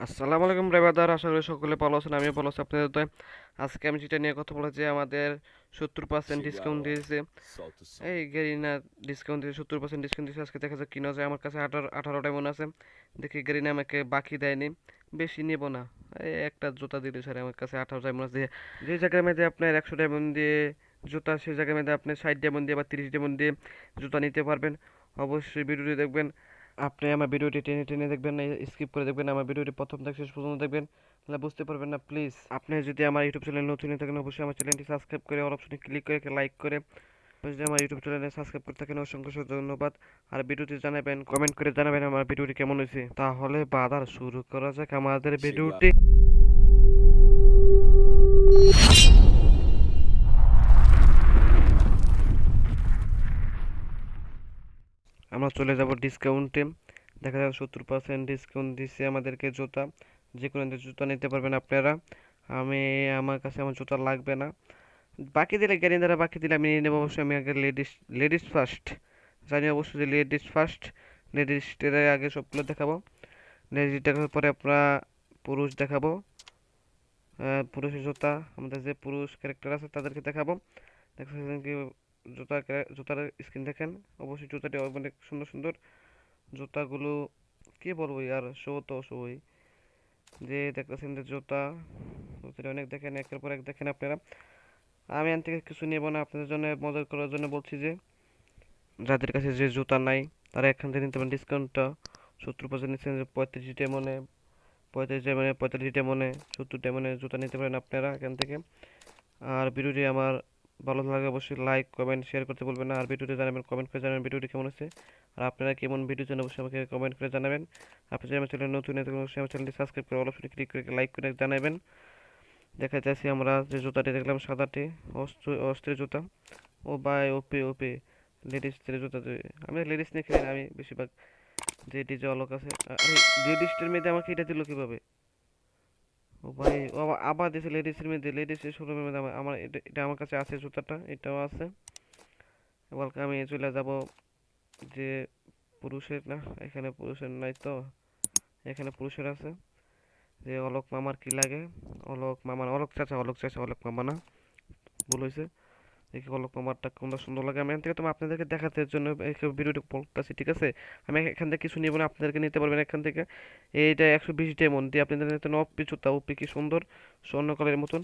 আসসালামু আলাইকুম ব্রাদার, আশা করি সকলে ভালো আছেন। আমিও ভালো আছি আপনাদের দয়ায়। আজকে আমি যেটা নিয়ে কথা বলা যে আমাদের 70% ডিসকাউন্ট দিয়েছে Solta o som. এই গেরিনা। ডিসকাউন্ট দিয়ে 70% ডিসকাউন্ট দিয়েছে। আজকে দেখা যাক কিনা যায়। আমার কাছে 18টা মনে আছে। দেখি গেরিনা আমাকে বাকি দেয়নি, বেশি নেব না। এই একটা জুতা দিতে স্যার আমার কাছে 18 ডায়মন্ড দিয়ে। যে জায়গার মধ্যে আপনার 100 ডায়মন্ড দিয়ে জুতা, সেই জায়গার মধ্যে আপনি 60 ডায়মন্ড দিয়ে বা 30 ডায়মন্ড দিয়ে জুতা নিতে পারবেন। অবশ্যই ভিডিওটি দেখবেন। আপনি আমার ভিডিওটি টেনে টেনে দেখবেন না, স্কিপ করে দেখবেন। আমার ভিডিওটি প্রথম থেকে শেষ পর্যন্ত দেখবেন, তাহলে বুঝতে পারবেন না। প্লিজ আপনি যদি আমার ইউটিউব চ্যানেল নতুন হয়ে থাকেন, অবশ্যই আমার চ্যানেলটি সাবস্ক্রাইব করে অল অপশনে ক্লিক করে লাইক করে। যদি আমার ইউটিউব চ্যানেলে সাবস্ক্রাইব করে থাকেন, অসংখ্য অসংখ্য ধন্যবাদ। আর ভিডিওটি জানাবেন, কমেন্ট করে জানাবেন আমার ভিডিওটি কেমন হয়েছে। তাহলে বাদার শুরু করা যাক আমাদের Chegou a ভিডিওটি। আমরা চলে যাব ডিসকাউন্টে। দেখা যাক 70% ডিসকাউন্ট দিচ্ছে আমাদেরকে জুতা। যে কোনো জুতা নিতে পারবেন আপনারা। আমার কাছে আমার জুতা লাগবে না। বাকি দিলে গ্যারেন্টারা বাকি দিলে আমি নিয়ে নেবো। অবশ্যই আমি আগে লেডিস লেডিস ফার্স্ট জানি, অবশ্যই যে লেডিস ফার্স্ট। লেডিসদের আগে সবগুলো দেখাবো। লেডিস দেখার পরে আমরা পুরুষ দেখাবো। পুরুষের জুতা, আমাদের যে পুরুষ ক্যারেক্টার আছে তাদেরকে দেখাবো। দেখছেন কি জুতার স্কিন দেখেন। অবশ্যই জুতাটি অনেক সুন্দর সুন্দর জুতাগুলো। কি বলবো আর, শো তো শোই। যে দেখতেছেন যে জুতা, জুতাটা অনেক দেখেন, একের পর এক দেখেন আপনারা। আমি এখান থেকে কিছু নেব না, আপনাদের জন্য মজা করার জন্য বলছি যে যাদের কাছে যে জুতা নাই তারা এখান থেকে নিতে পারেন। ডিসকাউন্টটা 70% নিচ্ছেন। যে 35 মনে, 35 মনে, 45 মনে, 70 মনে জুতা নিতে পারেন আপনারা এখান থেকে। আর ভিডিওটি আমার ভালো লাগে অবশ্যই লাইক কমেন্ট শেয়ার করতে বলবেন না। আর ভিডিওটি জানাবেন, কমেন্ট করে জানাবেন ভিডিওটি কেমন হচ্ছে। আর আপনারা কেমন ভিডিও চান অবশ্যই আমাকে কমেন্ট করে জানাবেন। আপনি যদি আমার চ্যানেল নতুন হয়ে থাকেন, অবশ্যই আমার চ্যানেলটি সাবস্ক্রাইব করে অল অপশনে ক্লিক করে লাইক করে জানাবেন। দেখা যাচ্ছে আমরা যে জুতাটি দেখলাম সাদাটি, অস্ত্রের জুতা। ও ভাই ওপে ওপে লেডিসদের জুতা। আমি লেডিস নিয়ে খেলি না, আমি বেশিরভাগ যে ডিজে অলক আছে। আরে লেডিসটার মেয়েদের আমাকে এটা দিল কিভাবে? ও ভাই ও আবার দিয়েছে লেডিসের মেয়েদের, লেডিসের শোরুমের মধ্যে আমার এটা আমার কাছে আছে জুতাটা, এটাও আছে। এবার আমি চলে যাব যে পুরুষের, না এখানে পুরুষের নাই তো, এখানে পুরুষের আছে। যে অলোক মামার কি লাগে, অলোক মামা না, অলোক চাচা, অলোক চাচা, অলোক মামা না, ভুল হয়েছে। দেখি অলোক মামারটা কোনটা সুন্দর লাগে। আমি এখান থেকে তোমার আপনাদেরকে দেখাতে জন্য ভিডিওটি বলতেছি, ঠিক আছে? আমি এখান থেকে কিছু নিব না, আপনাদেরকে নিতে পারবেন এখান থেকে। এইটা 120 ডায়মন্ড দিয়ে আপনাদের নিতে অপি জুতা। অপি কি সুন্দর, স্বর্ণ কালারের মতন।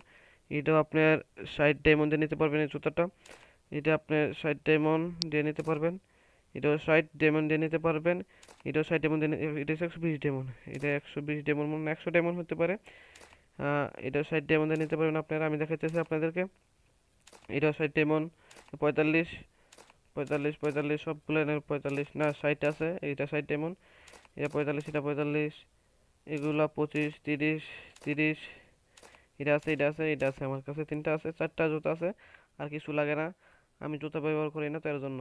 এটাও আপনার 60 ডায়মন্ড দিয়ে নিতে পারবেন এই জুতাটা। এটা আপনার 60 ডায়মন্ড দিয়ে নিতে পারবেন। এটাও 60 ডায়মন্ড দিয়ে নিতে পারবেন। এটাও 60 ডায়মন্ড দিয়ে এটা 120 ডায়মন্ড। এটা 120 ডায়মন্ড, মানে 100 ডায়মন্ড হতে পারে। এটাও 60 ডায়মন্ড দিয়ে নিতে পারবেন আপনারা। আমি দেখাচ্ছি আপনাদেরকে। এটাও 60 ডায়মন্ড। 45, 45, 45 সবগুলো 45 না 60 আছে। এইটা 60 ডায়মন্ড। এটা 45, এটা 45, এগুলা 25, 30, 30। এটা আছে, এটা আছে, এটা আছে। আমার কাছে তিনটা আছে, চারটা জুতা আছে। আর কিছু লাগে না। আমি জুতা ব্যবহার করি না তো এর জন্য।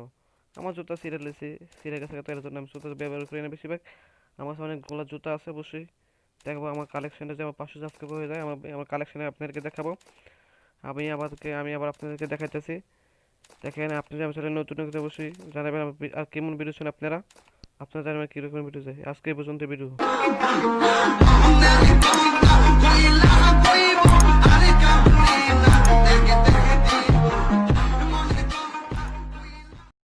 আমার জুতা ছিঁড়ে লেছি, ছিঁড়ে গেছে তো এর জন্য আমি জুতা ব্যবহার করি না বেশিরভাগ। আমার কাছে অনেকগুলো জুতা আছে অবশ্যই। দেখবো আমার কালেকশনটা যে আমার 500 সাবস্ক্রাইব হয়ে যায়, আমার কালেকশনে আপনাদেরকে দেখাবো। আমি আবার আপনাদেরকে দেখাইতেছি। দেখেন আপনি যে আমার চ্যানেল নতুন হয়ে গেছে, অবশ্যই জানাবেন আর কেমন ভিডিও চান আপনারা। আপনারা জানাবেন কীরকম ভিডিও চাই। আজকে এই পর্যন্ত ভিডিও।